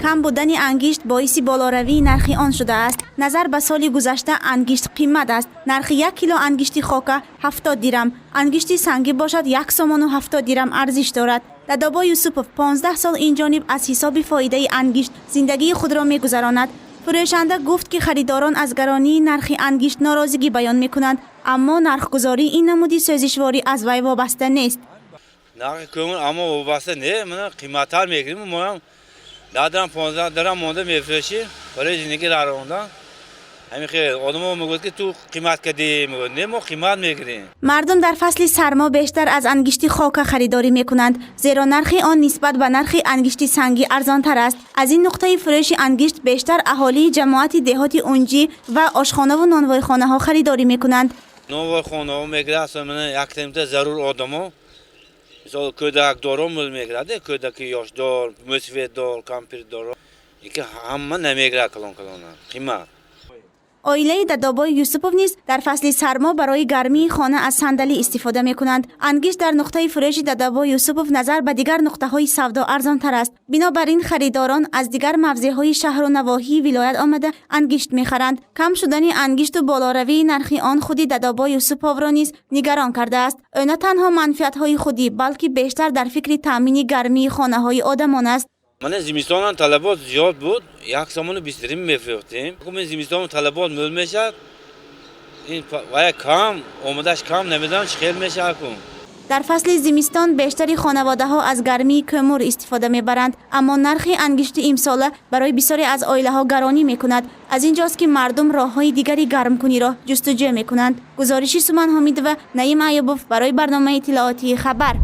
کم بودن انگشت باعث بالاروی نرخ آن شده است. نظر به سال گذشته انگشت قیمت است. نرخ 1 کیلو انگشت خاک 70 درم، انگشت سنگی باشد 1 سوم و 70 درم ارزش دارد. دادابا یوسپوف 15 سال این جانب از حساب فایده انگشت زندگی خود را می‌گذراند. فروشنده گفت که خریداران از گرانی نرخ انگشت ناراضگی بیان می‌کنند، اما نرخ‌گذاری این نمودی سازشواری از وی وابسته نیست. نرخ کمون اما وابسته نه، من قیمت‌ها می‌گیریم، ما دادم 15 درم مونده می‌فروشی برای زندگی راهنمایی. همین خیلی آدم‌ها میگوید که تو قیمت کدی میگوید نه ما قیمت می‌گیریم. مردم در فصل سرما بیشتر از انگشت خاک خریداری می‌کنند، زیرا نرخ آن نسبت به نرخ انگشت سنگی ارزان‌تر است. از این نقطه فروش انگشت بیشتر اهالی جماعت دهات اونجی و آشخانه و نانوایخانه‌ها خریداری می‌کنند. نانوایخانه‌ها می‌گیرند اصلا یک تیمت ضرور آدم‌ها مثلا کودک دارم می‌گیرند، کودک یاشدار، مسافردار، کامپیردار، اینکه همه نمی‌گیرند کلان قیمت. عائله دادابای یوسپوف نیز در فصل سرما برای گرمی خانه از صندلی استفاده می‌کنند. انگشت در نقطه فروش دادابای یوسپوف نظر به دیگر نقطه‌های سودا ارزان‌تر است. بنابراین خریداران از دیگر موضع‌های شهر و نواحی ولایت آمده انگشت می‌خرند. کم شدن انگشت و بالاروی نرخ آن خودی دادابای یوسپوف را نیز نگران کرده است. او نه تنها منفعت‌های خودی بلکه بیشتر در فکر تامین گرمی خانه‌های آدمان است. من زمستان طلبات زیاد بود، 1 سوم و 20 درم می‌فروختیم. من زمستان طلبات مول میشد، این وای کم اومدش کم نمیدونم چه خیلی میشه کم. در فصل زمستان بیشتری خانواده‌ها از گرمی کمر استفاده می‌برند، اما نرخ انگشت امساله برای بسیاری از عائله‌ها گرانی می‌کند. از اینجاست که مردم راه‌های دیگری گرم‌کنی را جستجو می‌کنند. گزارشی سومن حمید و نعیم ایوبوف برای برنامه اطلاعاتی خبر.